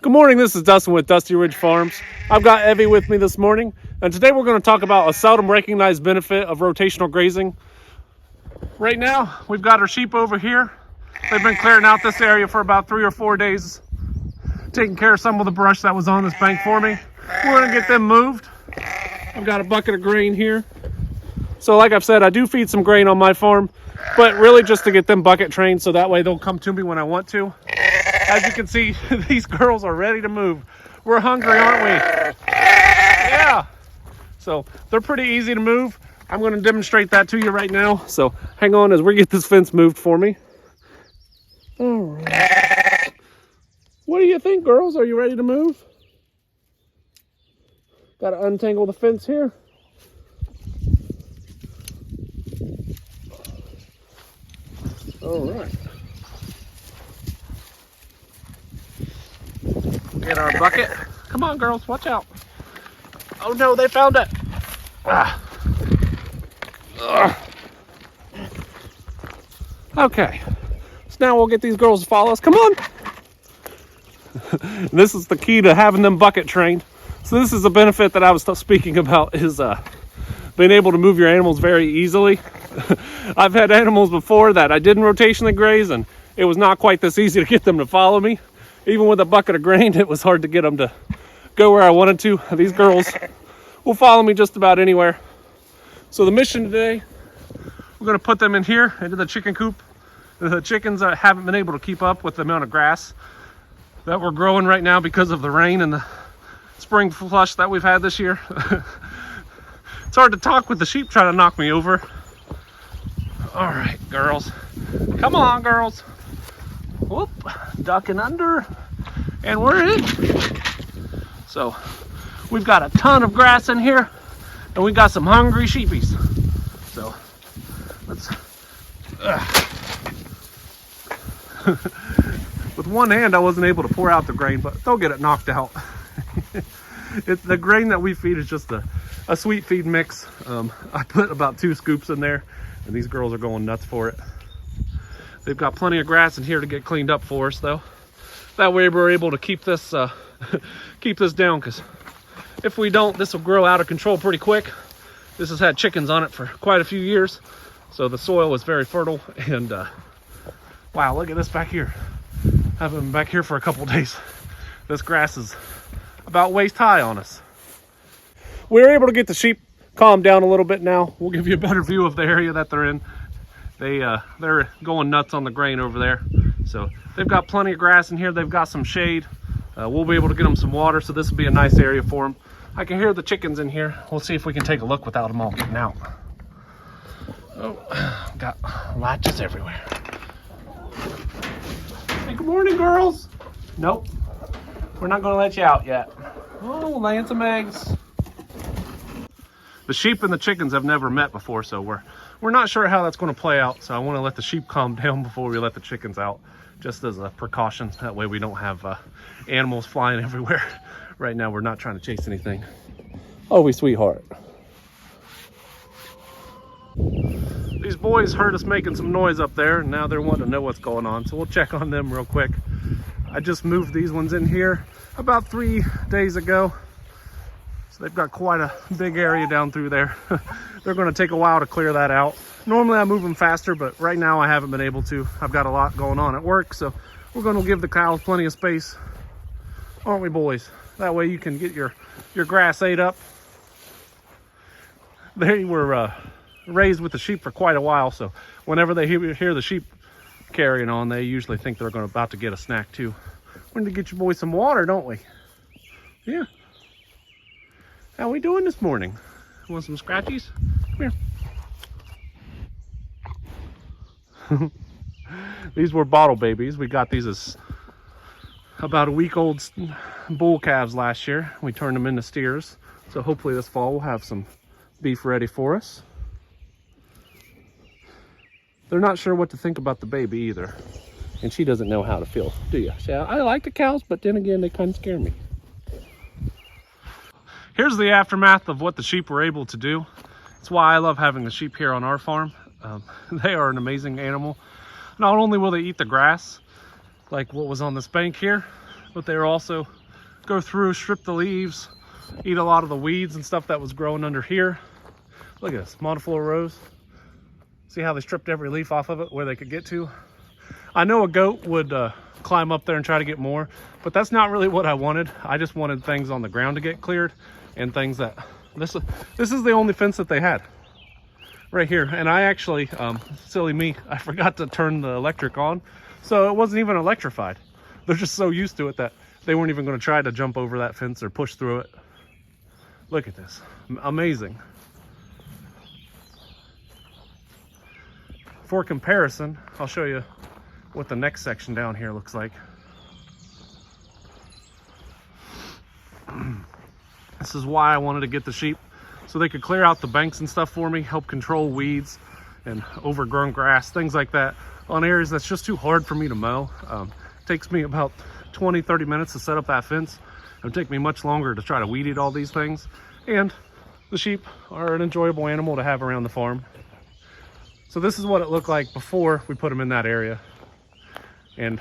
Good morning, this is Dustin with Dusty Ridge Farms. I've got Evie with me this morning, and today we're going to talk about a seldom recognized benefit of rotational grazing. Right now, we've got our sheep over here. They've been clearing out this area for about 3 or 4 days, taking care of some of the brush that was on this bank for me. We're going to get them moved. I've got a bucket of grain here. So like I've said, I do feed some grain on my farm, but really just to get them bucket trained so that way they'll come to me when I want to. As you can see, these girls are ready to move. We're hungry, aren't we? Yeah. So they're pretty easy to move. I'm going to demonstrate that to you right now. So hang on as we get this fence moved for me. All right. What do you think, girls? Are you ready to move? Got to untangle the fence here. All right. Get our bucket. Come on, girls, watch out. Oh no, they found it. Okay, so now we'll get these girls to follow us. Come on. This is the key to having them bucket trained. So this is a benefit that I was speaking about, is being able to move your animals very easily. I've had animals before that I didn't rotationally graze, and it was not quite this easy to get them to follow me. Even with a bucket of grain, it was hard to get them to go where I wanted to. These girls will follow me just about anywhere. So the mission today, we're going to put them in here into the chicken coop. The chickens haven't been able to keep up with the amount of grass that we're growing right now because of the rain and the spring flush that we've had this year. It's hard to talk with the sheep trying to knock me over. All right, girls. Come on, girls. Whoop, ducking under, and we're in. So we've got a ton of grass in here, and we got some hungry sheepies. So let's with one hand I wasn't able to pour out the grain, but they'll get it knocked out. The grain that we feed is just a sweet feed mix. I put about 2 scoops in there, and these girls are going nuts for it. They've got plenty of grass in here to get cleaned up for us, though. That way we're able to keep this keep this down, because if we don't, this will grow out of control pretty quick. This has had chickens on it for quite a few years, so the soil is very fertile. And wow, look at this back here. I haven't been back here for a couple days. This grass is about waist high on us. We're able to get the sheep calmed down a little bit now. We'll give you a better view of the area that they're in. They're going nuts on the grain over there. So they've got plenty of grass in here. They've got some shade. We'll be able to get them some water, so this will be a nice area for them. I can hear the chickens in here. We'll see if we can take a look without them all getting out. Oh, got latches everywhere. Hey, good morning, girls. Nope, we're not going to let you out yet. Oh, laying some eggs. The sheep and the chickens have never met before, so we're not sure how that's going to play out. So I want to let the sheep calm down before we let the chickens out, just as a precaution. That way we don't have animals flying everywhere. Right now we're not trying to chase anything. Oh, we sweetheart. These boys heard us making some noise up there, and now they're wanting to know what's going on. So we'll check on them real quick. I just moved these ones in here about 3 days ago. So they've got quite a big area down through there. They're going to take a while to clear that out. Normally I move them faster, but right now I haven't been able to. I've got a lot going on at work, so we're going to give the cows plenty of space. Aren't we, boys? That way you can get your grass ate up. They were raised with the sheep for quite a while, so whenever they hear the sheep carrying on, they usually think they're about to get a snack too. We need to get you boys some water, don't we? Yeah. How we doing this morning? Want some scratchies? Come here. These were bottle babies. We got these as about a week old bull calves last year. We turned them into steers. So hopefully this fall we'll have some beef ready for us. They're not sure what to think about the baby either. And she doesn't know how to feel, do you? See, I like the cows, but then again, they kind of scare me. Here's the aftermath of what the sheep were able to do. It's why I love having the sheep here on our farm. They are an amazing animal. Not only will they eat the grass, like what was on this bank here, but they were also go through, strip the leaves, eat a lot of the weeds and stuff that was growing under here. Look at this, monoflora rose. See how they stripped every leaf off of it where they could get to? I know a goat would climb up there and try to get more, but that's not really what I wanted. I just wanted things on the ground to get cleared and things that, this is the only fence that they had right here. And I actually, silly me, I forgot to turn the electric on. So it wasn't even electrified. They're just so used to it that they weren't even going to try to jump over that fence or push through it. Look at this, amazing. For comparison, I'll show you what the next section down here looks like. This is why I wanted to get the sheep, so they could clear out the banks and stuff for me, help control weeds and overgrown grass, things like that, on areas that's just too hard for me to mow. Takes me about 20-30 minutes to set up that fence. It would take me much longer to try to weed eat all these things. And the sheep are an enjoyable animal to have around the farm. So this is what it looked like before we put them in that area. And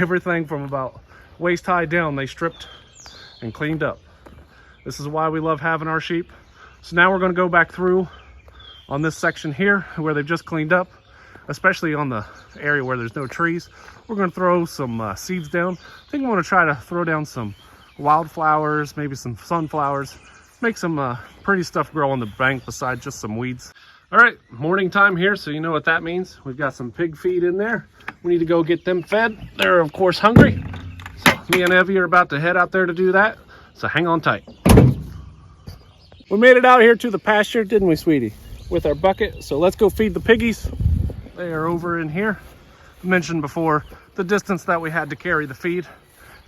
everything from about waist high down, they stripped and cleaned up. This is why we love having our sheep. So now we're going to go back through on this section here where they've just cleaned up, especially on the area where there's no trees. We're going to throw some seeds down. I think I'm going to try to throw down some wildflowers, maybe some sunflowers, make some pretty stuff grow on the bank besides just some weeds. All right, morning time here, so you know what that means. We've got some pig feed in there. We need to go get them fed. They're of course hungry. So me and Evie are about to head out there to do that. So hang on tight. We made it out here to the pasture, didn't we, sweetie? With our bucket. So let's go feed the piggies. They are over in here. I mentioned before the distance that we had to carry the feed.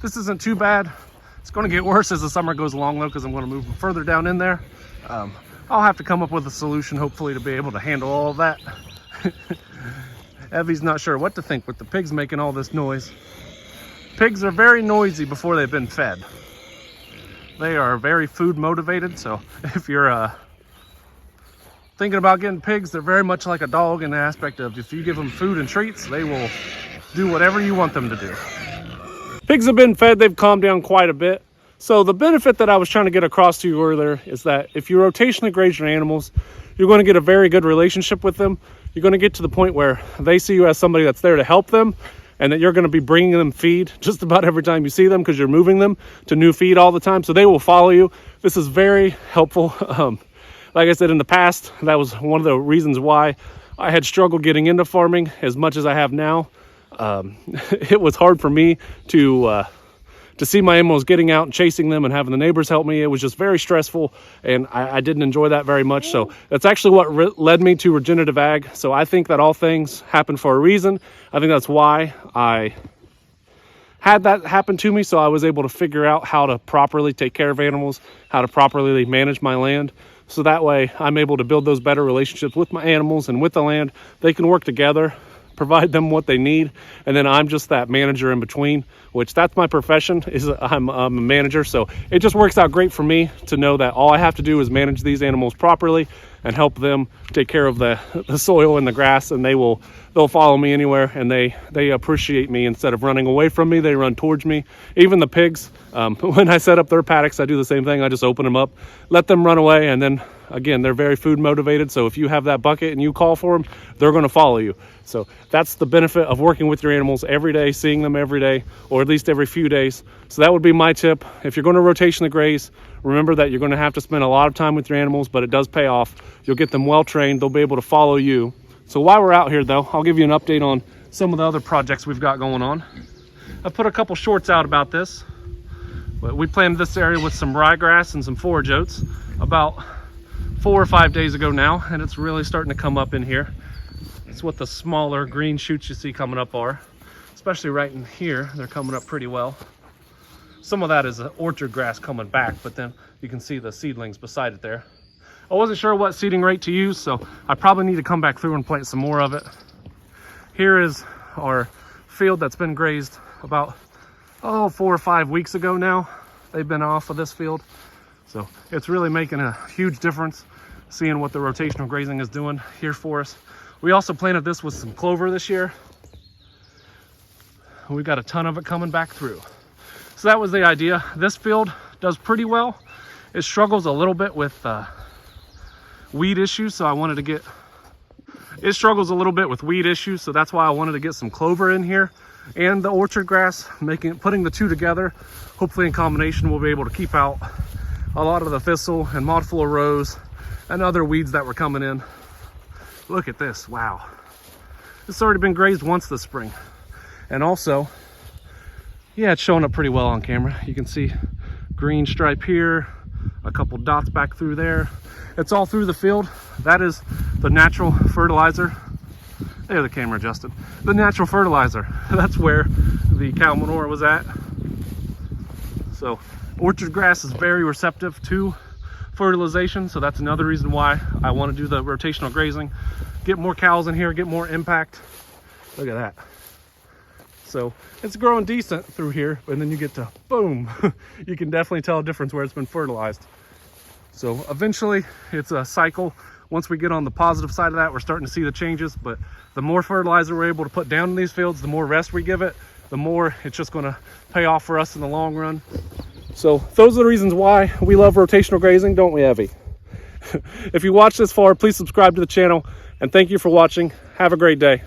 This isn't too bad. It's going to get worse as the summer goes along though, because I'm going to move them further down in there. I'll have to come up with a solution, hopefully, to be able to handle all of that. Evie's not sure what to think with the pigs making all this noise. Pigs are very noisy before they've been fed. They are very food motivated, so if you're thinking about getting pigs, they're very much like a dog in the aspect of if you give them food and treats, they will do whatever you want them to do. Pigs have been fed, they've calmed down quite a bit. So the benefit that I was trying to get across to you earlier is that if you rotationally graze your animals, you're going to get a very good relationship with them. You're going to get to the point where they see you as somebody that's there to help them, and that you're going to be bringing them feed just about every time you see them because you're moving them to new feed all the time. So they will follow you. This is very helpful. Like I said in the past, that was one of the reasons why I had struggled getting into farming as much as I have now. It was hard for me to see my animals getting out and chasing them and having the neighbors help me. It was just very stressful, and I didn't enjoy that very much. So that's actually what led me to regenerative ag. So I think that all things happen for a reason. I think that's why I had that happen to me. So I was able to figure out how to properly take care of animals, how to properly manage my land. So that way I'm able to build those better relationships with my animals and with the land. They can work together, provide them what they need, and then I'm just that manager in between, which that's my profession, is I'm a manager. So it just works out great for me to know that all I have to do is manage these animals properly and help them take care of the soil and the grass, and they'll follow me anywhere, and they appreciate me. Instead of running away from me, they run towards me. Even the pigs, when I set up their paddocks, I do the same thing. I just open them up, let them run away, and then again, they're very food motivated. So if you have that bucket and you call for them, they're going to follow you. So that's the benefit of working with your animals every day, seeing them every day, or at least every few days. So that would be my tip. If you're going to rotationally graze, remember that you're going to have to spend a lot of time with your animals, but it does pay off. You'll get them well trained. They'll be able to follow you. So while we're out here though, I'll give you an update on some of the other projects we've got going on. I put a couple shorts out about this, but we planted this area with some ryegrass and some forage oats about 4 or 5 days ago now, and it's really starting to come up in here. It's what the smaller green shoots you see coming up are, especially right in here. They're coming up pretty well. Some of that is orchard grass coming back, but then you can see the seedlings beside it there. I wasn't sure what seeding rate to use, so I probably need to come back through and plant some more of it. Here is our field that's been grazed about 4 or 5 weeks ago now. They've been off of this field, so it's really making a huge difference seeing what the rotational grazing is doing here for us. We also planted this with some clover this year. We've got a ton of it coming back through. So that was the idea. This field does pretty well. It struggles a little bit with weed issues, so I wanted to get, it struggles a little bit with weed issues, so that's why I wanted to get some clover in here and the orchard grass, putting the two together. Hopefully in combination we'll be able to keep out a lot of the thistle and mottleful rose and other weeds that were coming in. Look at this, wow. It's already been grazed once this spring. And also, yeah, it's showing up pretty well on camera. You can see green stripe here, a couple dots back through there. It's all through the field. That is the natural fertilizer. There, the camera adjusted. The natural fertilizer. That's where the cow manure was at. So orchard grass is very receptive to fertilization, so that's another reason why I want to do the rotational grazing. Get more cows in here, get more impact. Look at that. So it's growing decent through here, and then you get to boom. You can definitely tell a difference where it's been fertilized. So eventually it's a cycle. Once we get on the positive side of that, we're starting to see the changes, but the more fertilizer we're able to put down in these fields, the more rest we give it, the more it's just going to pay off for us in the long run. So those are the reasons why we love rotational grazing, don't we, Evie? If you watched this far, please subscribe to the channel, and thank you for watching. Have a great day.